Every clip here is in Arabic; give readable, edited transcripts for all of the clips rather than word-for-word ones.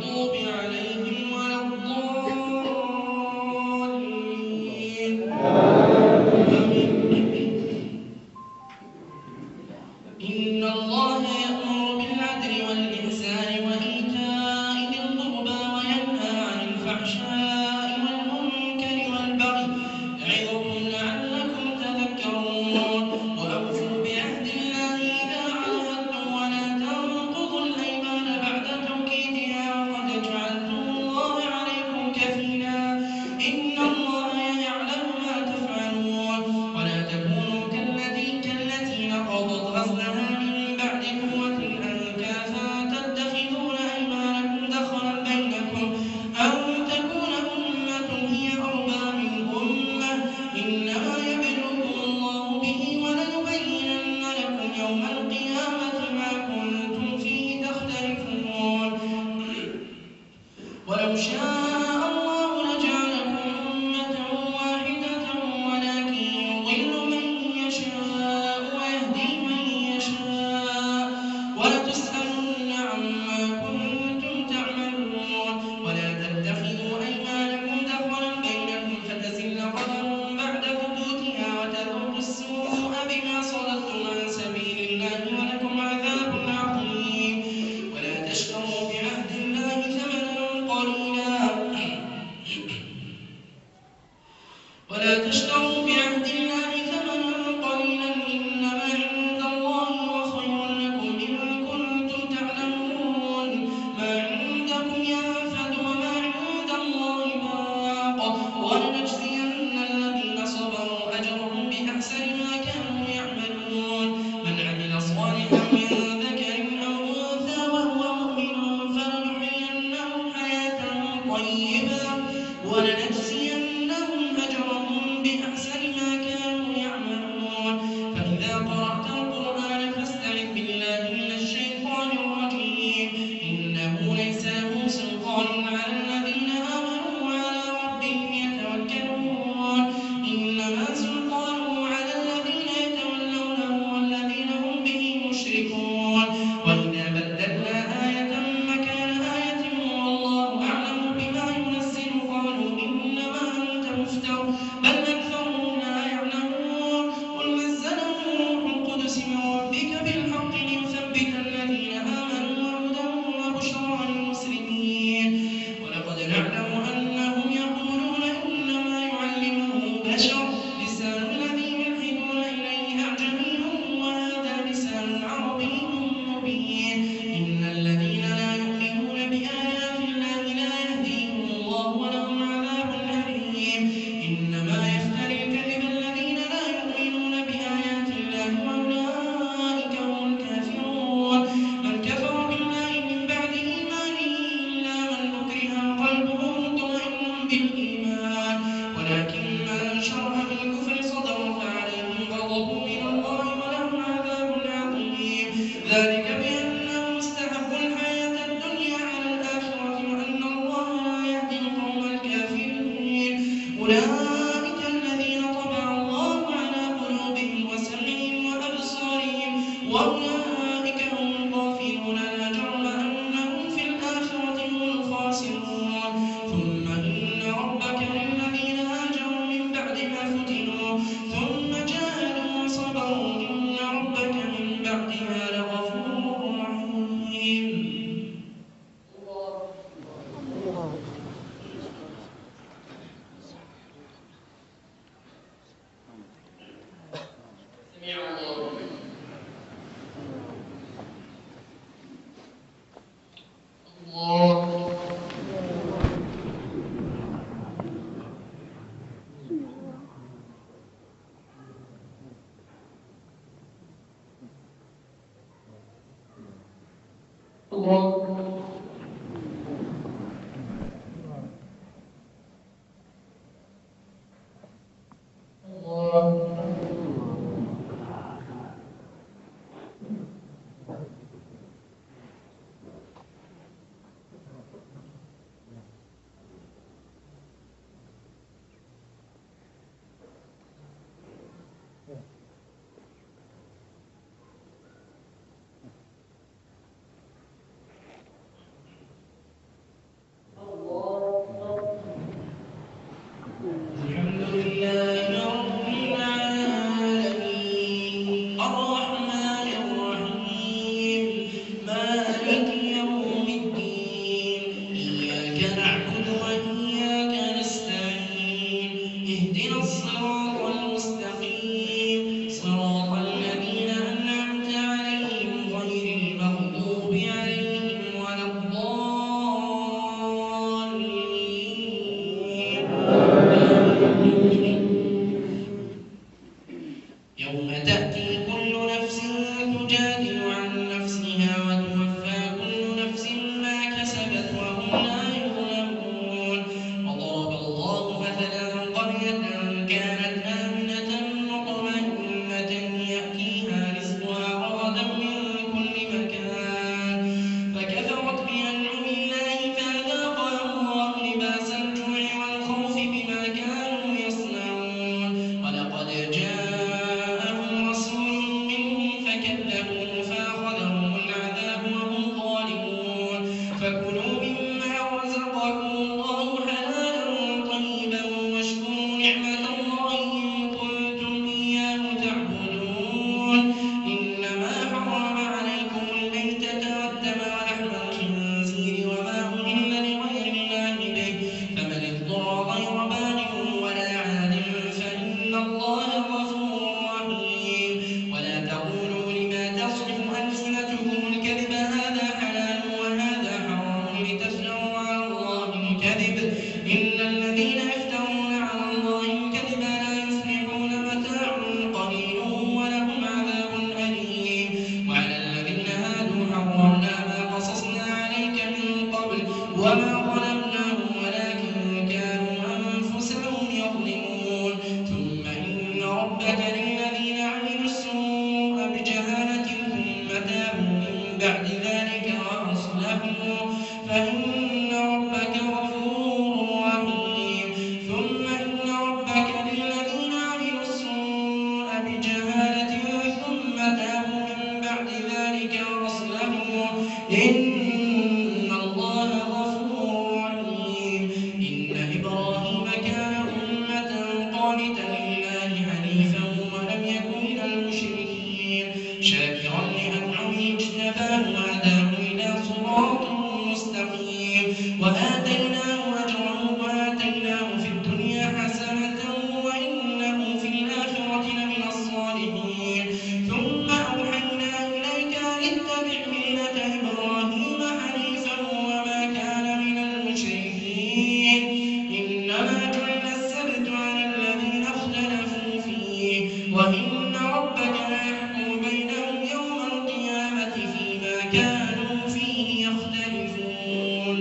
المغضوب عليهم ولا الضالين. إن الله يأمر بالعدل والإحسان وإيتاء ذي القربى وينهى عن الفحشاء والمنكر والبغي يعظكم لعلكم تذكرون. وأوفوا بعهد الله إذا عاهدتم ولا تنقضوا الأيمان بعد توكيدها وقد جعلتم الله عليكم كفيلا إن الله يعلم ما تفعلون. ولا تكونوا كالتي نقضت غزلها من بعد قوة أنكاثا تتخذون أيمانكم دخلا بينكم أن تكون أمة هي أربى من أمة إنما يبلوكم الله به وليبينن لكم يوم القيامة ما كنتم فيه تختلفون. ولو شاء الله لجعلكم أمة واحدة ولكن يضل من يشاء ويهدي من يشاء ولتسألن عما كنتم تعملون. ولا تتخذوا أيمانكم دخلا بينكم فتزل قدم بعد ثبوتها وتذوقوا السوء بما صددتم عن سبيل الله ولكم عذاب عظيم. ولا تشتروا بعهد الله ثمنا قليلا إنما عند الله وخير لكم إن كنتم تعلمون. ما عندكم ينفد وما عند الله باق ولنجزين الذين صبروا أجرهم بأحسن ما كانوا يعملون. من عمل صالحا من ذكر أو أنثى وهو مؤمن فلنحيينه حياة طيبة ولنجزينهم أجرهم بأحسن ما كانوا يعملون. فإذا قرأت القرآن فاستعذ بالله من الشيطان الرجيم إنه ليس له سلطان على الذين آمنوا وعلى ربهم يتوكلون. إنما سلطانه على الذين يتولونه والذين هم به مشركون. وإذا بدلنا آية مكان آية والله أعلم بما ينزل قالوا إنما أنت مفتر بل أكثرهم لا يعلمون. قل نزله روح القدس من ربك بالحق ليثبت الذين آمنوا وهدى وبشرى للمسلمين. ولقد نعلم أنهم يقولون إنما يعلمه بشر لسان الذي يلحدون إليه أعجمي وهذا لسان عربي مبين. إن الذين لا يؤمنون بآيات الله لا يهديهم الله ولهم عذاب أليم. إنما يفتري الكذب الذين لا يؤمنون بآيات الله وأولئك هم الكافرون. من كفر بالله من بعد إيمانه إلا من أكره وقلبه مطمئن بالإيمان ولكن من شرح بالكفر صدرا فعليهم غضب من الله ولهم عذاب عظيم. ذلك بأنهم استحبوا الحياة الدنيا على الآخرة وأن الله لا يهدي القوم الكافرين. أولئك الذين طبع الله على قلوبهم وسمعهم وأبصارهم وأولئك هم الغافلون لا جرم أنهم في الآخرة هم الخاسرون. ثم إن ربك للذين هاجروا من بعد ما فتنوا ثم جاهدوا وصبروا إن ربك من بعدها لغفور رحيم. سمع الله لمن الله الله كسبت وهم لا يظلمون. وضرب الله مثلا قرية كانت آمنة مطمئنة يأتيها رزقها رغدا من كل مكان فكفرت بأنعم الله فأذاقها الله لباس الجوع والخوف بما كانوا يصنعون. ولقد جاءهم رسول منهم فكذبوه فأخذهم العذاب وهم ظالمون. فكلوا مما رزقكم الله حلالا طيبا واشكروا نعمة الله إن كنتم إياه تعبدون. إنما حرم عليكم الميتة والدم ولحم الخنزير وما أهل لغير الله به فمن اضطر غير باغ ولا عاد فإن الله غفور رحيم. ولا تقولوا لما تصف ألسنتكم الكذب هذا حلال وهذا حرام لتفتروا على الله الكذب إن الذين يفترون على الله الكذب لا يفلحون متاع قليل ولهم عذاب أليم. وعلى الذين هادوا حرمنا ما قصصنا عليك من قبل وما ظلمناهم ولكن كانوا أنفسهم يظلمون. ثم إن ربك للذين عملوا السوء بجهالة ثم تابوا من بعد ذلك وأصلحوا فإن ربك غفور رحيم. ثم إن ربك للذين عملوا السوء بجهالة ثم تابوا من بعد ذلك وأصلحوا إن الله غفور رحيم. إن إبراهيم كان أمة قانتا لله حنيفا ولم يكن من المشركين شاكرا لأنعمه اجتباه وهداه إلى صراط مستقيم. وآتيناه أجره وآتيناه في الدنيا حسنة وإنه في الآخرة لمن الصالحين. ثم أوحينا إليك أن اتبع ملة إبراهيم حنيفا وما كان من المشركين. إنما جعل السبت على الذين اختلفوا فيه وإن ربك ليحكم بينهم يوم القيامة فيما كانوا فيه يختلفون.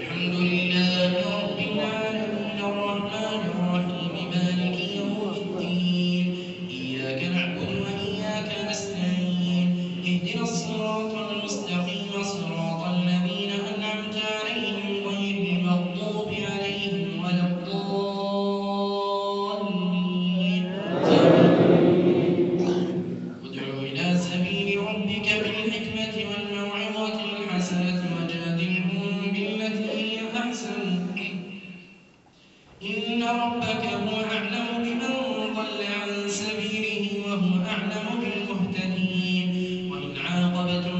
الحمد لله رب العالمين الرحمن الرحيم مالك يوم الدين إياك نعبد وإياك نستعين اهدنا الصراط المستقيم صراط الذين أنعمت عليهم غير المغضوب عليهم ولا الضالين. ادع إلى سبيل ربك بالحكمة والموعظة الحسنة وجادلهم بالتي هي أحسن إن ربك هو أعلم بمن ضل عن سبيله وهو أعلم بالمهتدين. وإن عاقبتم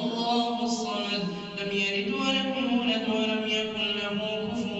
الله الصمد لم يلد ولم يولد ولم يكن له كفوا